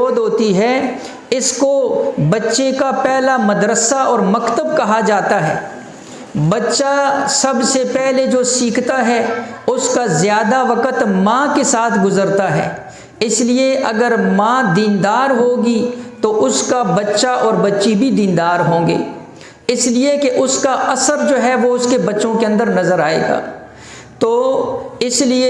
گود ہوتی ہے اس کو بچے کا پہلا مدرسہ اور مکتب کہا جاتا ہے۔ بچہ سب سے پہلے جو سیکھتا ہے اس کا زیادہ وقت ماں کے ساتھ گزرتا ہے، اس لیے اگر ماں دیندار ہوگی تو اس کا بچہ اور بچی بھی دیندار ہوں گے، اس لیے کہ اس کا اثر جو ہے وہ اس کے بچوں کے اندر نظر آئے گا۔ تو اس لیے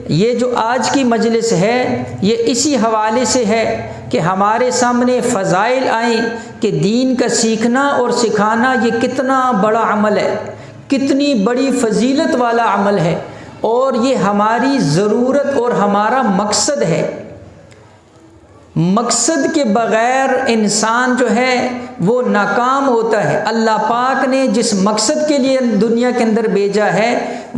یہ جو آج کی مجلس ہے یہ اسی حوالے سے ہے کہ ہمارے سامنے فضائل آئیں کہ دین کا سیکھنا اور سکھانا یہ کتنا بڑا عمل ہے، کتنی بڑی فضیلت والا عمل ہے، اور یہ ہماری ضرورت اور ہمارا مقصد ہے۔ مقصد کے بغیر انسان جو ہے وہ ناکام ہوتا ہے۔ اللہ پاک نے جس مقصد کے لیے دنیا کے اندر بھیجا ہے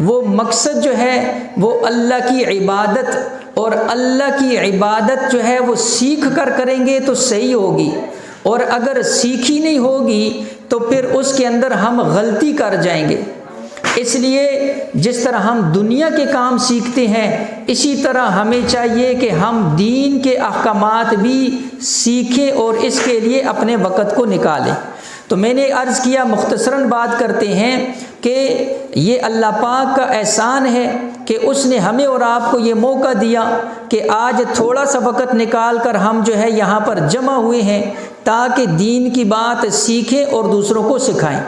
وہ مقصد جو ہے وہ اللہ کی عبادت، اور اللہ کی عبادت جو ہے وہ سیکھ کر کریں گے تو صحیح ہوگی، اور اگر سیکھی نہیں ہوگی تو پھر اس کے اندر ہم غلطی کر جائیں گے۔ اس لیے جس طرح ہم دنیا کے کام سیکھتے ہیں اسی طرح ہمیں چاہیے کہ ہم دین کے احکامات بھی سیکھیں اور اس کے لیے اپنے وقت کو نکالیں۔ تو میں نے عرض کیا مختصراً بات کرتے ہیں کہ یہ اللہ پاک کا احسان ہے کہ اس نے ہمیں اور آپ کو یہ موقع دیا کہ آج تھوڑا سا وقت نکال کر ہم جو ہے یہاں پر جمع ہوئے ہیں تاکہ دین کی بات سیکھیں اور دوسروں کو سکھائیں۔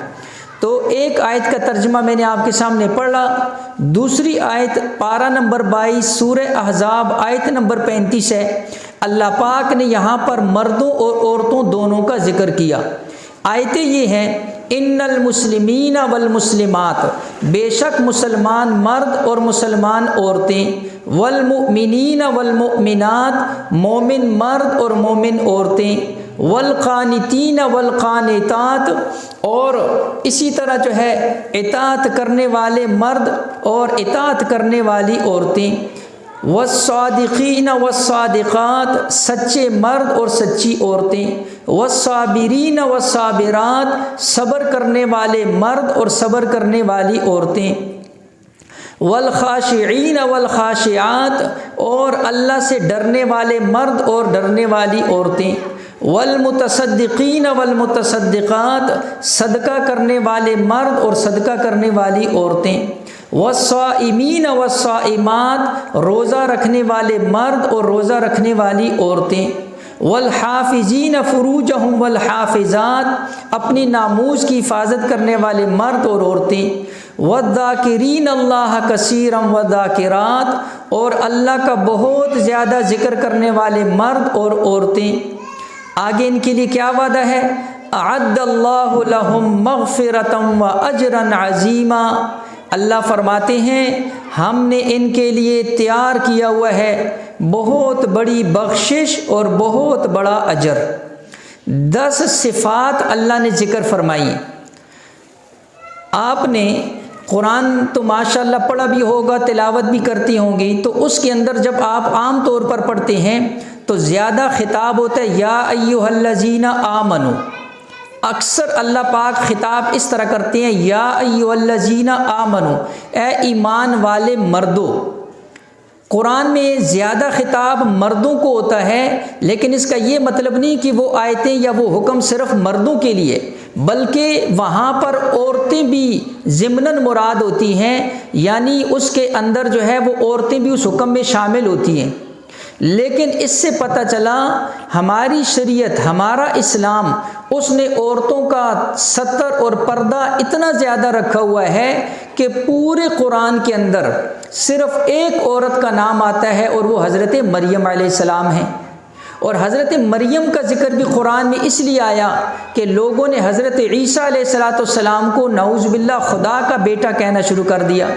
تو ایک آیت کا ترجمہ میں نے آپ کے سامنے پڑھا، دوسری آیت پارہ نمبر 22 سورہ احزاب آیت نمبر 35 ہے۔ اللہ پاک نے یہاں پر مردوں اور عورتوں دونوں کا ذکر کیا۔ آیتیں یہ ہیں، ان المسلمین والمسلمات، بے شک مسلمان مرد اور مسلمان عورتیں، والمؤمنین والمؤمنات، مومن مرد اور مومن عورتیں، والقانتین والقانتات، اور اسی طرح جو ہے اطاعت کرنے والے مرد اور اطاعت کرنے والی عورتیں، والصادقین والصادقات، سچے مرد اور سچی عورتیں، والصابرین والصابرات، صبر کرنے والے مرد اور صبر کرنے والی عورتیں، والخاشعین والخاشعات، اور اللہ سے ڈرنے والے مرد اور ڈرنے والی عورتیں، والمتصدقین والمتصدقات، صدقہ کرنے والے مرد اور صدقہ کرنے والی عورتیں، والصائمین والصائمات، روزہ رکھنے والے مرد اور روزہ رکھنے والی عورتیں، والحافظین فروجہم والحافظات، اپنی ناموس کی حفاظت کرنے والے مرد اور عورتیں، والذاکرین اللہ کثیرا والذاکرات، اور اللہ کا بہت زیادہ ذکر کرنے والے مرد اور عورتیں۔ آگے ان کے لیے کیا وعدہ ہے؟ اعد اللہ لہم مغفرۃ واجرا عظیما، اللہ فرماتے ہیں ہم نے ان کے لیے تیار کیا ہوا ہے بہت بڑی بخشش اور بہت بڑا اجر۔ 10 صفات اللہ نے ذکر فرمائی۔ آپ نے قرآن تو ماشاءاللہ پڑھا بھی ہوگا، تلاوت بھی کرتی ہوں گی، تو اس کے اندر جب آپ عام طور پر پڑھتے ہیں تو زیادہ خطاب ہوتا ہے یا ایھا الذین آمنو، اکثر اللہ پاک خطاب اس طرح کرتے ہیں یا ایھا الذین آمنو، اے ایمان والے مردوں۔ قرآن میں زیادہ خطاب مردوں کو ہوتا ہے، لیکن اس کا یہ مطلب نہیں کہ وہ آیتیں یا وہ حکم صرف مردوں کے لیے، بلکہ وہاں پر عورتیں بھی ضمناً مراد ہوتی ہیں، یعنی اس کے اندر جو ہے وہ عورتیں بھی اس حکم میں شامل ہوتی ہیں۔ لیکن اس سے پتہ چلا ہماری شریعت، ہمارا اسلام، اس نے عورتوں کا ستر اور پردہ اتنا زیادہ رکھا ہوا ہے کہ پورے قرآن کے اندر صرف ایک عورت کا نام آتا ہے اور وہ حضرت مریم علیہ السلام ہیں۔ اور حضرت مریم کا ذکر بھی قرآن میں اس لیے آیا کہ لوگوں نے حضرت عیسیٰ علیہ السلام کو نعوذ باللہ خدا کا بیٹا کہنا شروع کر دیا،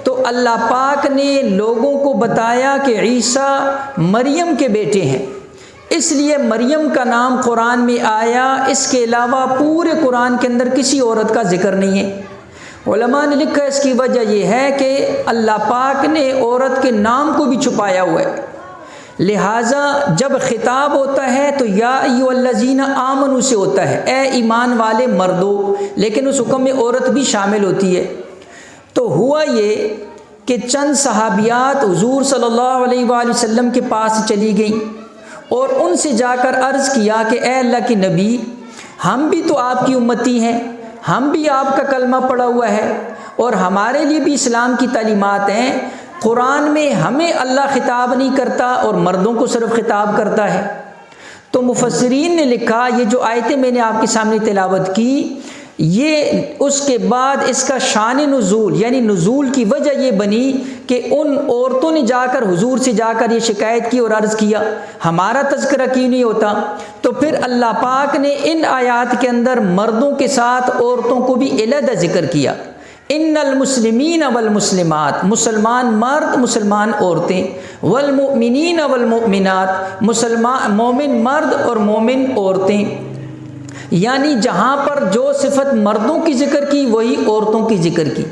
تو اللہ پاک نے لوگوں کو بتایا کہ عیسیٰ مریم کے بیٹے ہیں، اس لیے مریم کا نام قرآن میں آیا۔ اس کے علاوہ پورے قرآن کے اندر کسی عورت کا ذکر نہیں ہے۔ علماء نے لکھا اس کی وجہ یہ ہے کہ اللہ پاک نے عورت کے نام کو بھی چھپایا ہوا ہے، لہٰذا جب خطاب ہوتا ہے تو یا ایھا الذین آمنو سے ہوتا ہے، اے ایمان والے مردوں، لیکن اس حکم میں عورت بھی شامل ہوتی ہے۔ تو ہوا یہ کہ چند صحابیات حضور صلی اللہ علیہ وآلہ وسلم کے پاس چلی گئیں، اور ان سے جا کر عرض کیا کہ اے اللہ کے نبی، ہم بھی تو آپ کی امتی ہیں، ہم بھی آپ کا کلمہ پڑھا ہوا ہے اور ہمارے لیے بھی اسلام کی تعلیمات ہیں۔ قرآن میں ہمیں اللہ خطاب نہیں کرتا اور مردوں کو صرف خطاب کرتا ہے۔ تو مفسرین نے لکھا یہ جو آیتیں میں نے آپ کے سامنے تلاوت کی، یہ اس کے بعد اس کا شان نزول یعنی نزول کی وجہ یہ بنی کہ ان عورتوں نے جا کر حضور سے جا کر یہ شکایت کی اور عرض کیا ہمارا تذکرہ کیوں نہیں ہوتا؟ تو پھر اللہ پاک نے ان آیات کے اندر مردوں کے ساتھ عورتوں کو بھی علیحدہ ذکر کیا۔ ان المسلمین والمسلمات، مسلمان مرد مسلمان عورتیں، والمؤمنین والمؤمنات، مسلمان مومن مرد اور مومن عورتیں، یعنی جہاں پر جو صفت مردوں کی ذکر کی وہی عورتوں کی ذکر کی۔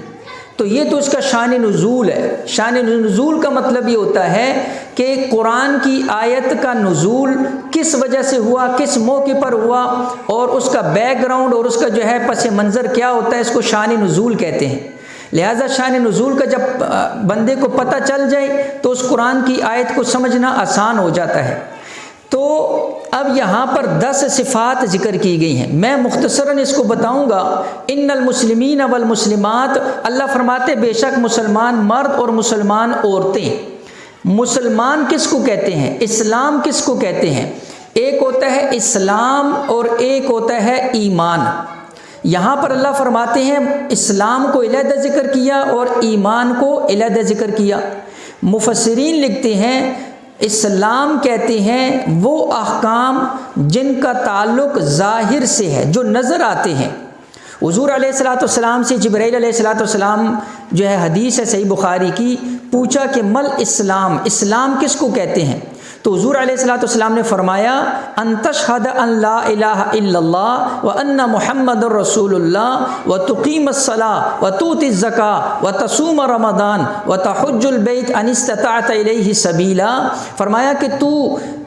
تو یہ تو اس کا شان نزول ہے۔ شان نزول کا مطلب یہ ہوتا ہے کہ قرآن کی آیت کا نزول کس وجہ سے ہوا، کس موقع پر ہوا، اور اس کا بیک گراؤنڈ اور اس کا جو ہے پس منظر کیا ہوتا ہے، اس کو شان نزول کہتے ہیں۔ لہٰذا شان نزول کا جب بندے کو پتہ چل جائے تو اس قرآن کی آیت کو سمجھنا آسان ہو جاتا ہے۔ تو اب یہاں پر 10 صفات ذکر کی گئی ہیں، میں مختصراً اس کو بتاؤں گا۔ ان المسلمین والمسلمات، اللہ فرماتے بے شک مسلمان مرد اور مسلمان عورتیں۔ مسلمان کس کو کہتے ہیں؟ اسلام کس کو کہتے ہیں؟ ایک ہوتا ہے اسلام اور ایک ہوتا ہے ایمان۔ یہاں پر اللہ فرماتے ہیں اسلام کو علیحدہ ذکر کیا اور ایمان کو علیحدہ ذکر کیا۔ مفسرین لکھتے ہیں اسلام کہتے ہیں وہ احکام جن کا تعلق ظاہر سے ہے، جو نظر آتے ہیں۔ حضور علیہ الصلوۃ والسلام سے جبرائیل علیہ الصلوۃ والسلام جو ہے حدیث ہے صحیح بخاری کی، پوچھا کہ مل اسلام، اسلام کس کو کہتے ہیں؟ تو حضور علیہ الصلوۃ والسلام نے فرمایا ان تشہد ان لا الہ الا اللہ وان محمد رسول اللہ وتقیم الصلاۃ وتؤتی الزکاۃ وتصوم رمضان وتحج البیت ان استطعت الیہ سبیلا۔ فرمایا کہ تو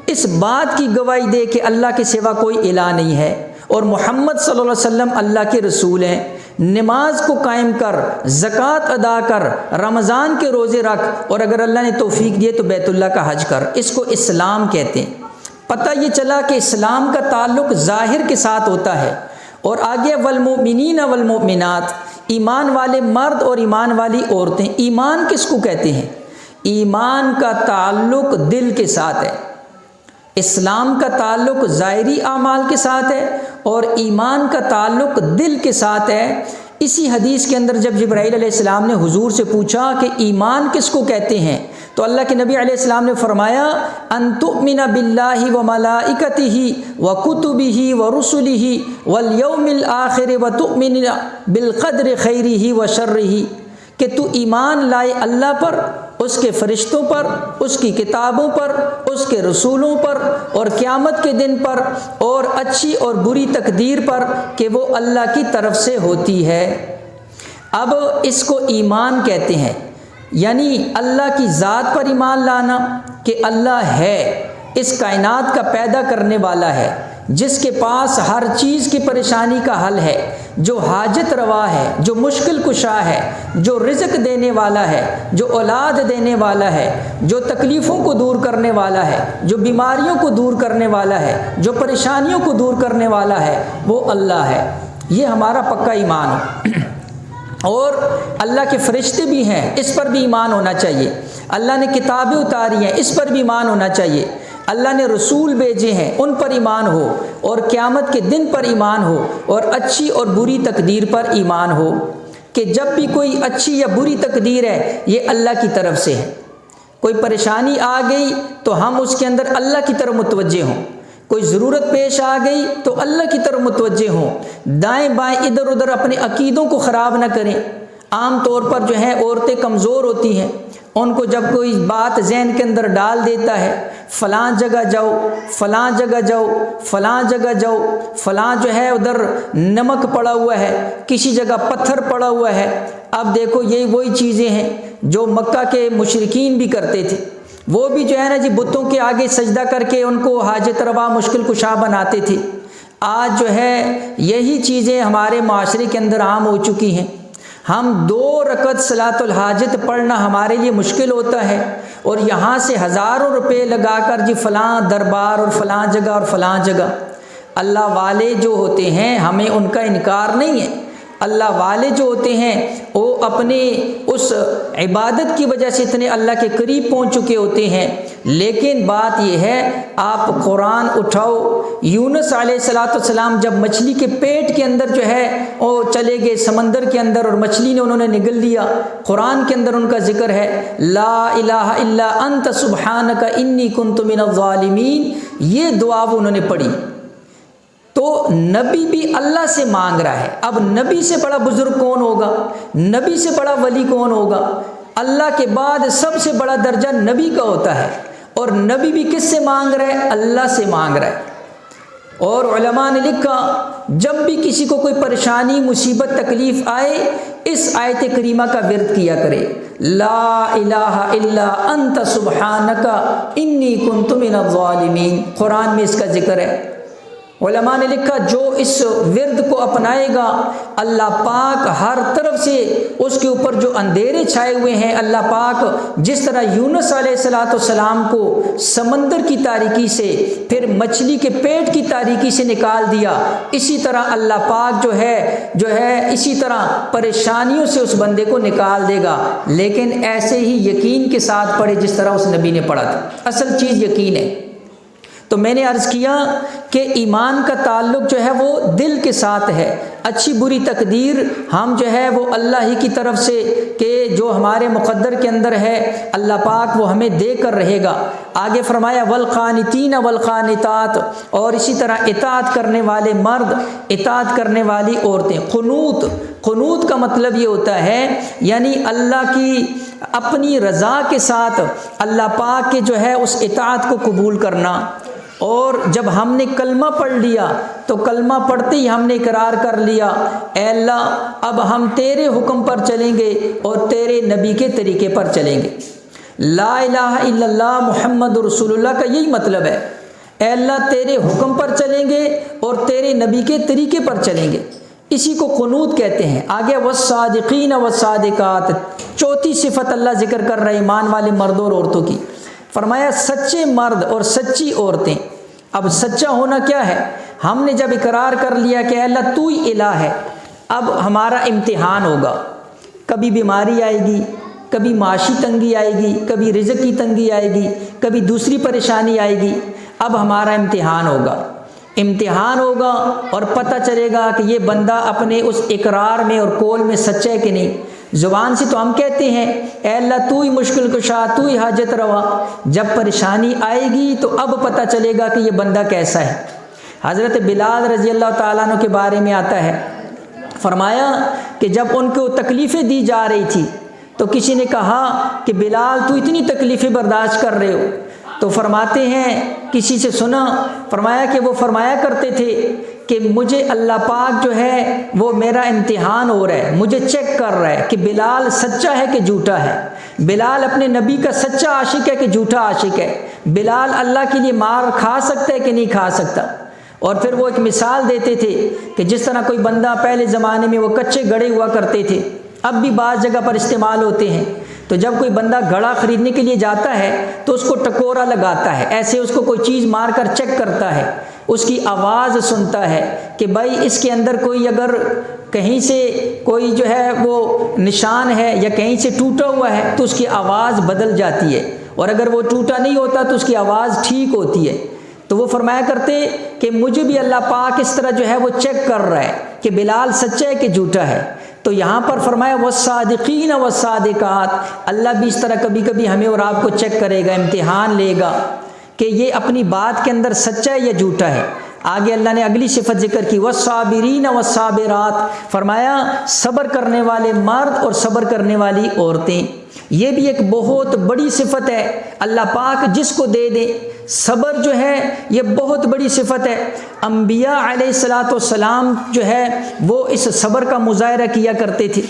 اس بات کی گواہی دے کہ اللہ کے سوا کوئی الہ نہیں ہے اور محمد صلی اللہ علیہ وسلم اللہ کے رسول ہیں، نماز کو قائم کر، زکوٰۃ ادا کر، رمضان کے روزے رکھ، اور اگر اللہ نے توفیق دیے تو بیت اللہ کا حج کر۔ اس کو اسلام کہتے ہیں۔ پتہ یہ چلا کہ اسلام کا تعلق ظاہر کے ساتھ ہوتا ہے۔ اور آگے والمؤمنین والمؤمنات، ایمان والے مرد اور ایمان والی عورتیں۔ ایمان کس کو کہتے ہیں؟ ایمان کا تعلق دل کے ساتھ ہے۔ اسلام کا تعلق ظاہری اعمال کے ساتھ ہے اور ایمان کا تعلق دل کے ساتھ ہے۔ اسی حدیث کے اندر جب جبرائیل علیہ السلام نے حضور سے پوچھا کہ ایمان کس کو کہتے ہیں، تو اللہ کے نبی علیہ السلام نے فرمایا ان تؤمن باللہ وملائکتہ وکتبہ ورسلہ والیوم الآخر وتؤمن بالقدر خیرہ وشرہ، کہ تو ایمان لائے اللہ پر، اس کے فرشتوں پر، اس کی کتابوں پر، اس کے رسولوں پر، اور قیامت کے دن پر، اور اچھی اور بری تقدیر پر کہ وہ اللہ کی طرف سے ہوتی ہے۔ اب اس کو ایمان کہتے ہیں، یعنی اللہ کی ذات پر ایمان لانا کہ اللہ ہے، اس کائنات کا پیدا کرنے والا ہے، جس کے پاس ہر چیز کی پریشانی کا حل ہے، جو حاجت روا ہے، جو مشکل کشا ہے، جو رزق دینے والا ہے، جو اولاد دینے والا ہے، جو تکلیفوں کو دور کرنے والا ہے، جو بیماریوں کو دور کرنے والا ہے، جو پریشانیوں کو دور کرنے والا ہے، وہ اللہ ہے۔ یہ ہمارا پکا ایمان ہے۔ اور اللہ کے فرشتے بھی ہیں، اس پر بھی ایمان ہونا چاہیے۔ اللہ نے کتابیں اتاری ہیں، اس پر بھی ایمان ہونا چاہیے۔ اللہ نے رسول بھیجے ہیں، ان پر ایمان ہو، اور قیامت کے دن پر ایمان ہو، اور اچھی اور بری تقدیر پر ایمان ہو کہ جب بھی کوئی اچھی یا بری تقدیر ہے یہ اللہ کی طرف سے ہے۔ کوئی پریشانی آ گئی تو ہم اس کے اندر اللہ کی طرف متوجہ ہوں، کوئی ضرورت پیش آ گئی تو اللہ کی طرف متوجہ ہوں، دائیں بائیں ادھر ادھر اپنے عقیدوں کو خراب نہ کریں۔ عام طور پر جو ہے عورتیں کمزور ہوتی ہیں، ان کو جب کوئی بات ذہن کے اندر ڈال دیتا ہے فلاں جگہ جاؤ، فلاں جگہ جاؤ، فلاں جگہ جاؤ، فلاں جو ہے ادھر نمک پڑا ہوا ہے، کسی جگہ پتھر پڑا ہوا ہے۔ اب دیکھو یہی وہی چیزیں ہیں جو مکہ کے مشرکین بھی کرتے تھے، وہ بھی جو ہے نا جی بتوں کے آگے سجدہ کر کے ان کو حاجت روا مشکل کشا بناتے تھے۔ آج جو ہے یہی چیزیں ہمارے معاشرے کے اندر عام ہو چکی ہیں۔ ہم 2 رکعت صلاۃ الحاجت پڑھنا ہمارے لیے مشکل ہوتا ہے، اور یہاں سے ہزاروں روپے لگا کر جی فلاں دربار اور فلاں جگہ اور فلاں جگہ۔ اللہ والے جو ہوتے ہیں ہمیں ان کا انکار نہیں ہے، اللہ والے جو ہوتے ہیں وہ اپنے اس عبادت کی وجہ سے اتنے اللہ کے قریب پہنچ چکے ہوتے ہیں۔ لیکن بات یہ ہے، آپ قرآن اٹھاؤ، یونس علیہ السلام جب مچھلی کے پیٹ کے اندر جو ہے وہ چلے گئے سمندر کے اندر، اور مچھلی نے انہوں نے نگل لیا، قرآن کے اندر ان کا ذکر ہے لا الہ الا انت سبحانک انی کنت من الظالمین، یہ دعا وہ انہوں نے پڑھی۔ تو نبی بھی اللہ سے مانگ رہا ہے۔ اب نبی سے بڑا بزرگ کون ہوگا؟ نبی سے بڑا ولی کون ہوگا؟ اللہ کے بعد سب سے بڑا درجہ نبی کا ہوتا ہے، اور نبی بھی کس سے مانگ رہا ہے؟ اللہ سے مانگ رہا ہے۔ اور علماء نے لکھا جب بھی کسی کو کوئی پریشانی، مصیبت، تکلیف آئے، اس آیت کریمہ کا ورد کیا کرے، لا الہ الا انت سبحانک انی کنت من الظالمین، قرآن میں اس کا ذکر ہے۔ علماء نے لکھا جو اس ورد کو اپنائے گا، اللہ پاک ہر طرف سے اس کے اوپر جو اندھیرے چھائے ہوئے ہیں، اللہ پاک جس طرح یونس علیہ السلام کو سمندر کی تاریکی سے، پھر مچھلی کے پیٹ کی تاریکی سے نکال دیا، اسی طرح اللہ پاک جو ہے اسی طرح پریشانیوں سے اس بندے کو نکال دے گا، لیکن ایسے ہی یقین کے ساتھ پڑھے جس طرح اس نبی نے پڑھا تھا۔ اصل چیز یقین ہے۔ تو میں نے عرض کیا کہ ایمان کا تعلق جو ہے وہ دل کے ساتھ ہے۔ اچھی بری تقدیر ہم جو ہے وہ اللہ ہی کی طرف سے، کہ جو ہمارے مقدر کے اندر ہے اللہ پاک وہ ہمیں دے کر رہے گا۔ آگے فرمایا والقانتین والقانتات، اور اسی طرح اطاعت کرنے والے مرد، اطاعت کرنے والی عورتیں۔ قنوت کا مطلب یہ ہوتا ہے یعنی اللہ کی اپنی رضا کے ساتھ اللہ پاک کے جو ہے اس اطاعت کو قبول کرنا۔ اور جب ہم نے کلمہ پڑھ لیا تو کلمہ پڑھتے ہی ہم نے اقرار کر لیا، اے اللہ اب ہم تیرے حکم پر چلیں گے اور تیرے نبی کے طریقے پر چلیں گے۔ لا الہ الا اللہ محمد رسول اللہ کا یہی مطلب ہے، اے اللہ تیرے حکم پر چلیں گے اور تیرے نبی کے طریقے پر چلیں گے، اسی کو قنوت کہتے ہیں۔ آگے والصادقین والصادقات، چوتھی صفت اللہ ذکر کر رہے ایمان والے مردوں اور عورتوں کی، فرمایا سچے مرد اور سچی عورتیں۔ اب سچا ہونا کیا ہے؟ ہم نے جب اقرار کر لیا کہ اے اللہ تو ہی الہ ہے، اب ہمارا امتحان ہوگا، کبھی بیماری آئے گی، کبھی معاشی تنگی آئے گی، کبھی رزق کی تنگی آئے گی، کبھی دوسری پریشانی آئے گی، اب ہمارا امتحان ہوگا اور پتہ چلے گا کہ یہ بندہ اپنے اس اقرار میں اور قول میں سچا ہے کہ نہیں۔ زبان سے تو ہم کہتے ہیں اے اللہ تو ہی مشکل کشا، تو ہی حاجت روا، جب پریشانی آئے گی تو اب پتہ چلے گا کہ یہ بندہ کیسا ہے۔ حضرت بلال رضی اللہ تعالیٰ عنہ کے بارے میں آتا ہے، فرمایا کہ جب ان کو تکلیفیں دی جا رہی تھی تو کسی نے کہا کہ بلال تو اتنی تکلیفیں برداشت کر رہے ہو، تو فرماتے ہیں کسی سے سنا، فرمایا کہ وہ فرمایا کرتے تھے کہ مجھے اللہ پاک جو ہے وہ میرا امتحان ہو رہا ہے، مجھے چیک کر رہا ہے کہ بلال سچا ہے کہ جھوٹا ہے، بلال اپنے نبی کا سچا عاشق ہے کہ جھوٹا عاشق ہے، بلال اللہ کے لیے مار کھا سکتا ہے کہ نہیں کھا سکتا۔ اور پھر وہ ایک مثال دیتے تھے کہ جس طرح کوئی بندہ پہلے زمانے میں وہ کچے گھڑے ہوا کرتے تھے، اب بھی بعض جگہ پر استعمال ہوتے ہیں، تو جب کوئی بندہ گھڑا خریدنے کے لیے جاتا ہے تو اس کو ٹکورا لگاتا ہے، ایسے اس کو کوئی چیز مار کر چیک کرتا ہے، اس کی آواز سنتا ہے کہ بھائی اس کے اندر کوئی اگر کہیں سے کوئی جو ہے وہ نشان ہے یا کہیں سے ٹوٹا ہوا ہے تو اس کی آواز بدل جاتی ہے، اور اگر وہ ٹوٹا نہیں ہوتا تو اس کی آواز ٹھیک ہوتی ہے۔ تو وہ فرمایا کرتے کہ مجھے بھی اللہ پاک اس طرح جو ہے وہ چیک کر رہا ہے کہ بلال سچا ہے کہ جھوٹا ہے۔ تو یہاں پر فرمایا والصادقین والصادقات، اللہ بھی اس طرح کبھی کبھی ہمیں اور آپ کو چیک کرے گا، امتحان لے گا کہ یہ اپنی بات کے اندر سچا ہے یا جھوٹا ہے۔ آگے اللہ نے اگلی صفت ذکر کی والصابرین والصابرات، فرمایا صبر کرنے والے مرد اور صبر کرنے والی عورتیں۔ یہ بھی ایک بہت بڑی صفت ہے، اللہ پاک جس کو دے دے۔ صبر جو ہے یہ بہت بڑی صفت ہے، انبیاء علیہ السلام جو ہے وہ اس صبر کا مظاہرہ کیا کرتے تھے۔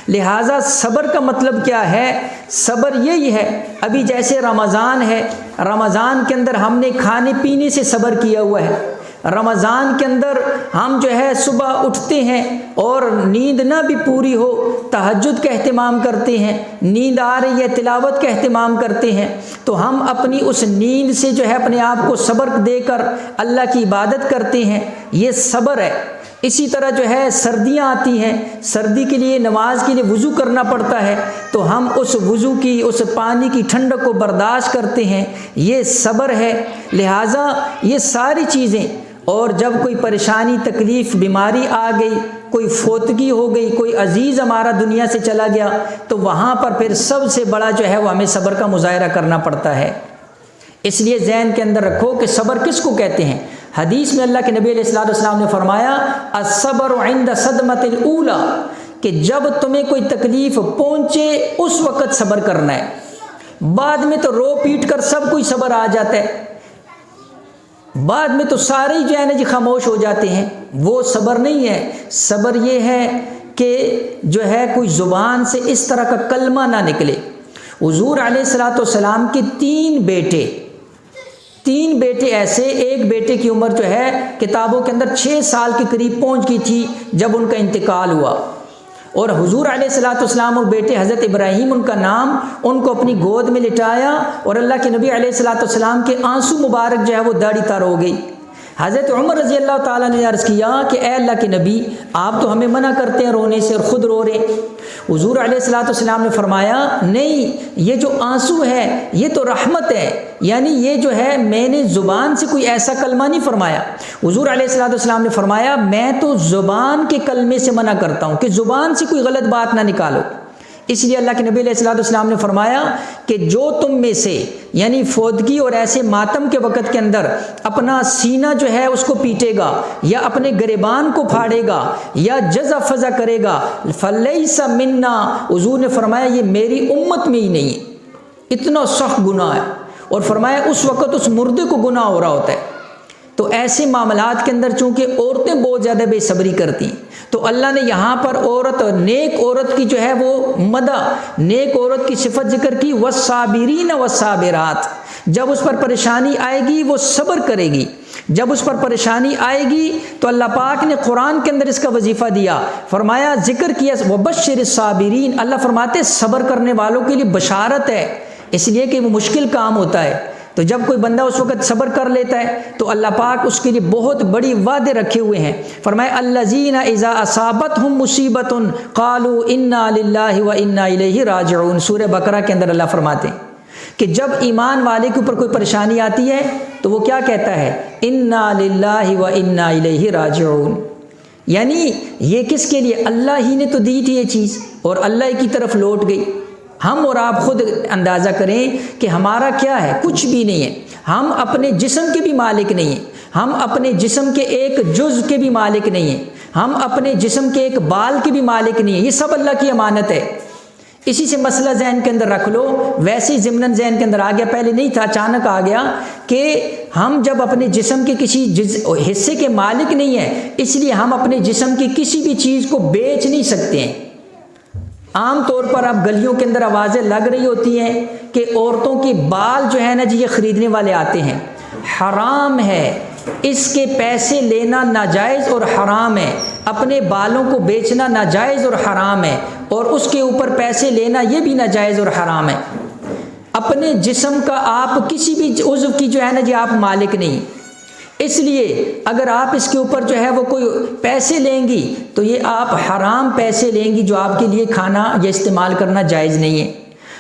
لہٰذا صبر کا مطلب کیا ہے؟ صبر یہی ہے، ابھی جیسے رمضان ہے، رمضان کے اندر ہم نے کھانے پینے سے صبر کیا ہوا ہے، رمضان کے اندر ہم جو ہے صبح اٹھتے ہیں اور نیند نہ بھی پوری ہو تہجد کا اہتمام کرتے ہیں، نیند آ رہی ہے تلاوت کا اہتمام کرتے ہیں، تو ہم اپنی اس نیند سے جو ہے اپنے آپ کو صبر دے کر اللہ کی عبادت کرتے ہیں، یہ صبر ہے۔ اسی طرح جو ہے سردیاں آتی ہیں، سردی کے لیے نماز کے لیے وضو کرنا پڑتا ہے، تو ہم اس وضو کی اس پانی کی ٹھنڈک کو برداشت کرتے ہیں، یہ صبر ہے۔ لہٰذا یہ ساری چیزیں، اور جب کوئی پریشانی تکلیف بیماری آ گئی، کوئی فوتگی ہو گئی، کوئی عزیز ہمارا دنیا سے چلا گیا، تو وہاں پر پھر سب سے بڑا جو ہے وہ ہمیں صبر کا مظاہرہ کرنا پڑتا ہے۔ اس لیے ذہن کے اندر رکھو کہ صبر کس کو کہتے ہیں۔ حدیث میں اللہ کے نبی علیہ السلام نے فرمایا الصبر عند صدمۃ الاولی، کہ جب تمہیں کوئی تکلیف پہنچے اس وقت صبر کرنا ہے، بعد میں تو رو پیٹ کر سب کوئی صبر آ جاتا ہے، بعد میں تو سارے ہی جو ہے نا جی خاموش ہو جاتے ہیں، وہ صبر نہیں ہے۔ صبر یہ ہے کہ جو ہے کوئی زبان سے اس طرح کا کلمہ نہ نکلے۔ حضور علیہ السلام کے تین بیٹے ایسے، ایک بیٹے کی عمر جو ہے کتابوں کے اندر 6 سال کے قریب پہنچ گئی تھی جب ان کا انتقال ہوا، اور حضور علیہ السلام اور بیٹے حضرت ابراہیم ان کا نام، ان کو اپنی گود میں لٹایا، اور اللہ کے نبی علیہ السلام کے آنسو مبارک جو ہے وہ داڑھی تر ہو گئی۔ حضرت عمر رضی اللہ تعالیٰ نے عرض کیا کہ اے اللہ کے نبی، آپ تو ہمیں منع کرتے ہیں رونے سے اور خود رو رہے۔ حضور علیہ السلام نے فرمایا نہیں، یہ جو آنسو ہے یہ تو رحمت ہے، یعنی یہ جو ہے میں نے زبان سے کوئی ایسا کلمہ نہیں فرمایا۔ حضور علیہ السلام نے فرمایا میں تو زبان کے کلمے سے منع کرتا ہوں کہ زبان سے کوئی غلط بات نہ نکالو۔ اس لیے اللہ کے نبی علیہ السلام نے فرمایا کہ جو تم میں سے یعنی فوتگی اور ایسے ماتم کے وقت کے اندر اپنا سینہ جو ہے اس کو پیٹے گا، یا اپنے گریبان کو پھاڑے گا، یا جزع فضع کرے گا، فلیس منا، حضور نے فرمایا یہ میری امت میں ہی نہیں ہے۔ اتنا سخت گناہ ہے، اور فرمایا اس وقت اس مردے کو گناہ ہو رہا ہوتا ہے۔ تو ایسے معاملات کے اندر چونکہ عورتیں بہت زیادہ بے صبری کرتی ہیں، تو اللہ نے یہاں پر عورت، نیک عورت کی جو ہے وہ مدح، نیک عورت کی صفت ذکر کی، والصابرین والصابرات، جب اس پر پریشانی آئے گی وہ صبر کرے گی۔ جب اس پر پریشانی آئے گی تو اللہ پاک نے قرآن کے اندر اس کا وظیفہ دیا، فرمایا ذکر کیا وبشر الصابرین، اللہ فرماتے صبر کرنے والوں کے لیے بشارت ہے، اس لیے کہ وہ مشکل کام ہوتا ہے، تو جب کوئی بندہ اس وقت صبر کر لیتا ہے تو اللہ پاک اس کے لیے بہت بڑی وعدے رکھے ہوئے ہیں۔ فرمایا الذین اذا اصابتہم مصیبۃ قالوا انا للہ وانا الیہ راجعون، سورہ بقرہ کے اندر اللہ فرماتے ہیں کہ جب ایمان والے کے اوپر کوئی پریشانی آتی ہے تو وہ کیا کہتا ہے، انا للہ وانا الیہ راجعون، یعنی یہ کس کے لیے، اللہ ہی نے تو دی تھی یہ چیز اور اللہ کی طرف لوٹ گئی۔ ہم اور آپ خود اندازہ کریں کہ ہمارا کیا ہے، کچھ بھی نہیں ہے، ہم اپنے جسم کے بھی مالک نہیں ہیں، ہم اپنے جسم کے ایک جز کے بھی مالک نہیں ہیں، ہم اپنے جسم کے ایک بال کے بھی مالک نہیں ہیں، یہ سب اللہ کی امانت ہے۔ اسی سے مسئلہ ذہن کے اندر رکھ لو، ویسے ہی ضمناً ذہن کے اندر آ گیا، پہلے نہیں تھا اچانک آ گیا، کہ ہم جب اپنے جسم کے کسی حصے کے مالک نہیں ہیں، اس لیے ہم اپنے جسم کی کسی بھی چیز کو بیچ نہیں سکتے ہیں۔ عام طور پر اب گلیوں کے اندر آوازیں لگ رہی ہوتی ہیں کہ عورتوں کے بال جو ہے نا جی یہ خریدنے والے آتے ہیں، حرام ہے، اس کے پیسے لینا ناجائز اور حرام ہے، اپنے بالوں کو بیچنا ناجائز اور حرام ہے، اور اس کے اوپر پیسے لینا یہ بھی ناجائز اور حرام ہے۔ اپنے جسم کا آپ کسی بھی عضو کی جو ہے نا جی آپ مالک نہیں، اس لیے اگر آپ اس کے اوپر جو ہے وہ کوئی پیسے لیں گی تو یہ آپ حرام پیسے لیں گی جو آپ کے لیے کھانا یا استعمال کرنا جائز نہیں ہے۔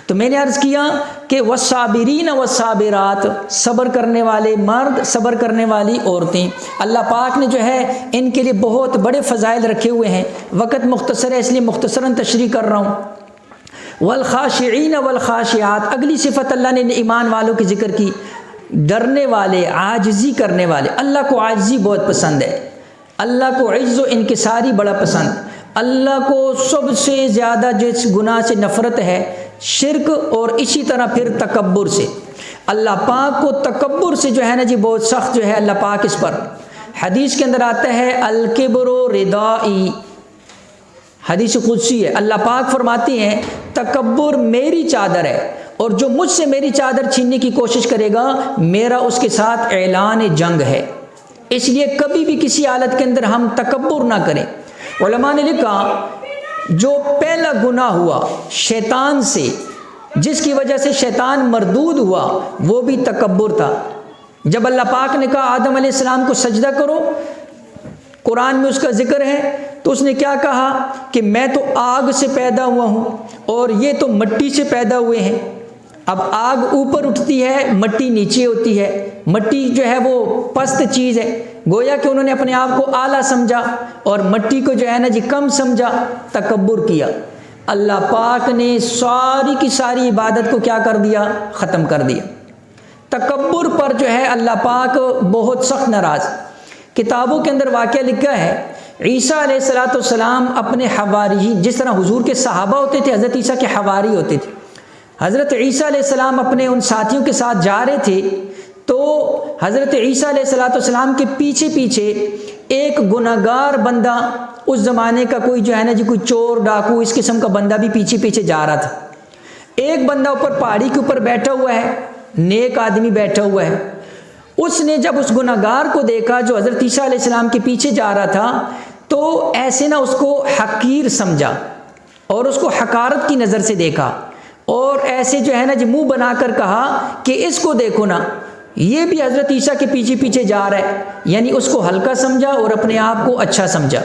تو میں نے عرض کیا کہ والصابرین والصابرات، صبر کرنے والے مرد، صبر کرنے والی عورتیں، اللہ پاک نے جو ہے ان کے لیے بہت بڑے فضائل رکھے ہوئے ہیں۔ وقت مختصر ہے اس لیے مختصراً تشریح کر رہا ہوں۔ والخاشعین والخاشعات، اگلی صفت اللہ نے ایمان والوں کی ذکر کی، ڈرنے والے، عاجزی کرنے والے۔ اللہ کو عاجزی بہت پسند ہے، اللہ کو عجز و انکساری بڑا پسند، اللہ کو سب سے زیادہ جس گناہ سے نفرت ہے شرک، اور اسی طرح پھر تکبر سے۔ اللہ پاک کو تکبر سے جو ہے نا جی بہت سخت جو ہے اللہ پاک اس پر۔ حدیث کے اندر آتا ہے الکبر ردائی، حدیث قدسی ہے، اللہ پاک فرماتے ہیں تکبر میری چادر ہے، اور جو مجھ سے میری چادر چھیننے کی کوشش کرے گا میرا اس کے ساتھ اعلان جنگ ہے۔ اس لیے کبھی بھی کسی حالت کے اندر ہم تکبر نہ کریں۔ علماء نے لکھا جو پہلا گناہ ہوا شیطان سے، جس کی وجہ سے شیطان مردود ہوا، وہ بھی تکبر تھا۔ جب اللہ پاک نے کہا آدم علیہ السلام کو سجدہ کرو، قرآن میں اس کا ذکر ہے، تو اس نے کیا کہا کہ میں تو آگ سے پیدا ہوا ہوں اور یہ تو مٹی سے پیدا ہوئے ہیں۔ اب آگ اوپر اٹھتی ہے، مٹی نیچے ہوتی ہے، مٹی جو ہے وہ پست چیز ہے، گویا کہ انہوں نے اپنے آپ کو اعلیٰ سمجھا اور مٹی کو جو ہے نا جی کم سمجھا، تکبر کیا۔ اللہ پاک نے ساری کی ساری عبادت کو کیا کر دیا؟ ختم کر دیا۔ تکبر پر جو ہے اللہ پاک بہت سخت ناراض۔ کتابوں کے اندر واقعہ لکھا ہے عیسیٰ علیہ السلام اپنے حواری، جس طرح حضور کے صحابہ ہوتے تھے، حضرت عیسیٰ کے حواری ہوتے تھے۔ حضرت عیسیٰ علیہ السلام اپنے ان ساتھیوں کے ساتھ جا رہے تھے تو حضرت عیسیٰ علیہ السلام کے پیچھے پیچھے ایک گناہگار بندہ، اس زمانے کا کوئی جو ہے نا جی کوئی چور ڈاکو اس قسم کا بندہ بھی پیچھے پیچھے جا رہا تھا۔ ایک بندہ اوپر پہاڑی کے اوپر بیٹھا ہوا ہے، نیک آدمی بیٹھا ہوا ہے۔ اس نے جب اس گناہگار کو دیکھا جو حضرت عیسیٰ علیہ السلام کے پیچھے جا رہا تھا، تو ایسے نہ اس کو حقیر سمجھا اور اس کو حقارت کی نظر سے دیکھا، اور ایسے جو ہے نا جی منہ بنا کر کہا کہ اس کو دیکھو نا، یہ بھی حضرت عیسیٰ کے پیچھے پیچھے جا رہا ہے، یعنی اس کو ہلکا سمجھا اور اپنے آپ کو اچھا سمجھا۔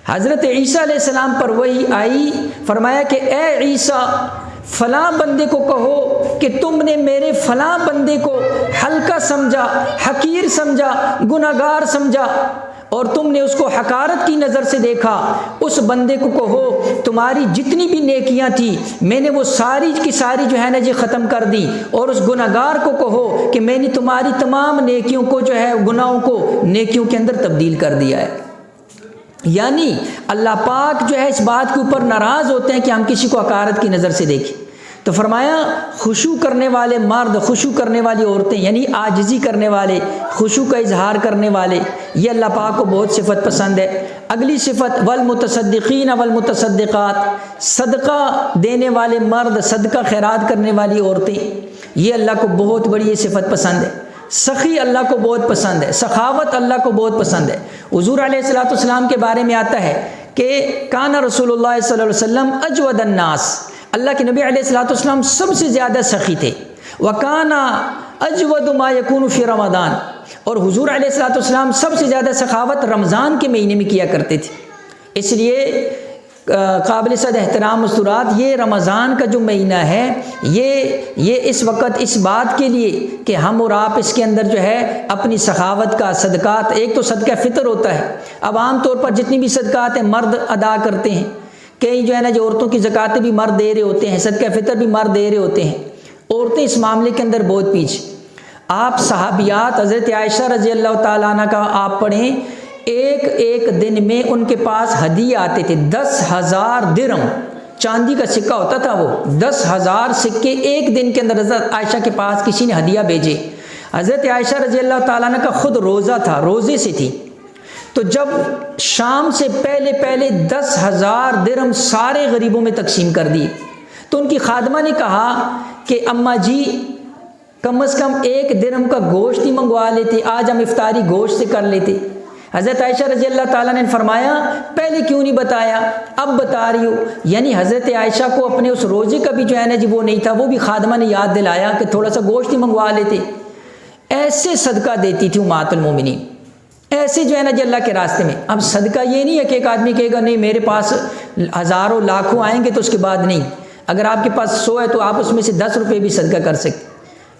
حضرت عیسیٰ علیہ السلام پر وحی آئی، فرمایا کہ اے عیسیٰ، فلاں بندے کو کہو کہ تم نے میرے فلاں بندے کو ہلکا سمجھا، حقیر سمجھا، گناہگار سمجھا، اور تم نے اس کو حقارت کی نظر سے دیکھا۔ اس بندے کو کہو تمہاری جتنی بھی نیکیاں تھی میں نے وہ ساری کی ساری جو ہے نا جی ختم کر دی، اور اس گناہگار کو کہو کہ میں نے تمہاری تمام نیکیوں کو جو ہے گناہوں کو نیکیوں کے اندر تبدیل کر دیا ہے۔ یعنی اللہ پاک جو ہے اس بات کے اوپر ناراض ہوتے ہیں کہ ہم کسی کو حقارت کی نظر سے دیکھیں۔ تو فرمایا خشوع کرنے والے مرد، خشوع کرنے والی عورتیں، یعنی عاجزی کرنے والے، خشوع کا اظہار کرنے والے، یہ اللہ پاک کو بہت صفت پسند ہے۔ اگلی صفت والمتصدقین والمتصدقات، صدقہ دینے والے مرد، صدقہ خیرات کرنے والی عورتیں، یہ اللہ کو بہت بڑی یہ صفت پسند ہے۔ سخی اللہ کو بہت پسند ہے، سخاوت اللہ کو بہت پسند ہے۔ حضور علیہ السلام کے بارے میں آتا ہے کہ کان رسول اللہ صلی اللہ علیہ وسلم اجود الناس، اللہ کے نبی علیہ السلام سب سے زیادہ سخی تھے۔ وَكَانَ أَجْوَدُ مَا يَكُونُ فِي رمضان، اور حضور علیہ السلام سب سے زیادہ سخاوت رمضان کے مہینے میں کیا کرتے تھے۔ اس لیے قابل صد احترام مستورات، یہ رمضان کا جو مہینہ ہے یہ اس وقت اس بات کے لیے کہ ہم اور آپ اس کے اندر جو ہے اپنی سخاوت کا صدقات، ایک تو صدقہ فطر ہوتا ہے، اب عام طور پر جتنی بھی صدقات ہیں مرد ادا کرتے ہیں، کئی جو ہے نا جو عورتوں کی زکاتیں بھی مرد دے رہے ہوتے ہیں، صدقہ فطر بھی مرد دے رہے ہوتے ہیں، عورتیں اس معاملے کے اندر بہت پیچھے۔ آپ صحابیات حضرت عائشہ رضی اللہ تعالیٰ عنہ کا آپ پڑھیں، ایک دن میں ان کے پاس ہدیے آتے تھے، 10,000 درہم، چاندی کا سکہ ہوتا تھا، وہ 10,000 سکے ایک دن کے اندر حضرت عائشہ کے پاس کسی نے ہدیہ بھیجے۔ حضرت عائشہ رضی اللہ تعالیٰ عنہ کا خود روزہ تھا، روزے سے تھی، تو جب شام سے پہلے 10,000 درہم سارے غریبوں میں تقسیم کر دی، تو ان کی خادمہ نے کہا کہ اماں جی کم از کم 1 درہم کا گوشت ہی منگوا لیتے، آج ہم افطاری گوشت سے کر لیتے۔ حضرت عائشہ رضی اللہ تعالیٰ نے فرمایا پہلے کیوں نہیں بتایا، اب بتا رہی ہو۔ یعنی حضرت عائشہ کو اپنے اس روزے کا بھی جو ہے نا جی وہ نہیں تھا، وہ بھی خادمہ نے یاد دلایا کہ تھوڑا سا گوشت ہی منگوا لیتے۔ ایسے صدقہ دیتی تھی امہات المومنین، ایسے جو ہے نا جی اللہ کے راستے میں۔ اب صدقہ یہ نہیں ہے کہ ایک آدمی کہے گا نہیں میرے پاس ہزاروں لاکھوں آئیں گے تو اس کے بعد نہیں، اگر آپ کے پاس 100 ہے تو آپ اس میں سے 10 روپے بھی صدقہ کر سکتے،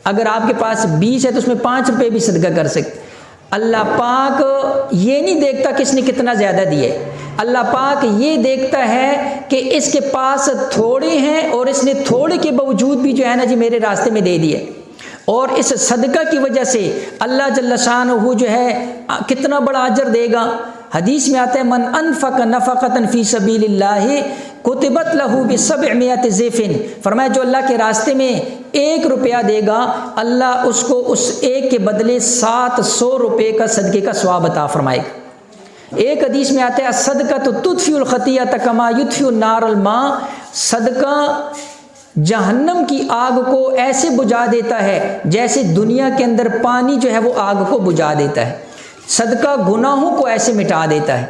اگر آپ کے پاس 20 ہے تو اس میں 5 روپے بھی صدقہ کر سکتے۔ اللہ پاک یہ نہیں دیکھتا کہ اس نے کتنا زیادہ دیے، اللہ پاک یہ دیکھتا ہے کہ اس کے پاس تھوڑے ہیں اور اس نے تھوڑے کے باوجود بھی جو ہے نا جی میرے راستے میں دے دیے، اور اس صدقہ کی وجہ سے اللہ جل شانہ جو ہے کتنا بڑا اجر دے گا۔ حدیث میں آتا ہے من انفق نفقۃ فی سبیل اللہ کتبت لہ ب700 ضعف، فرمایا جو اللہ کے راستے میں 1 روپیہ دے گا اللہ اس کو اس ایک کے بدلے 700 روپے کا صدقے کا ثواب عطا فرمائے گا۔ ایک حدیث میں آتا ہے الصدقۃ تطفئ الخطیئۃ کما یطفئ النار الماء، صدقہ جہنم کی آگ کو ایسے بجھا دیتا ہے جیسے دنیا کے اندر پانی جو ہے وہ آگ کو بجھا دیتا ہے۔ صدقہ گناہوں کو ایسے مٹا دیتا ہے۔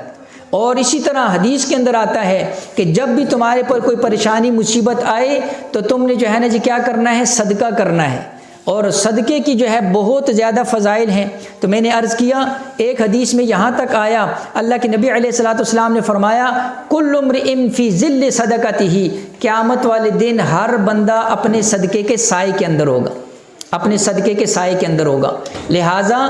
اور اسی طرح حدیث کے اندر آتا ہے کہ جب بھی تمہارے پر کوئی پریشانی مصیبت آئے تو تم نے جو ہے نا جی کیا کرنا ہے، صدقہ کرنا ہے۔ اور صدقے کی جو ہے بہت زیادہ فضائل ہیں۔ تو میں نے عرض کیا ایک حدیث میں یہاں تک آیا، اللہ کے نبی علیہ الصلوۃ والسلام نے فرمایا کل امرئ فی ظل صدقتہ، قیامت والے دن ہر بندہ اپنے صدقے کے سائے کے اندر ہوگا، اپنے صدقے کے سائے کے اندر ہوگا۔ لہٰذا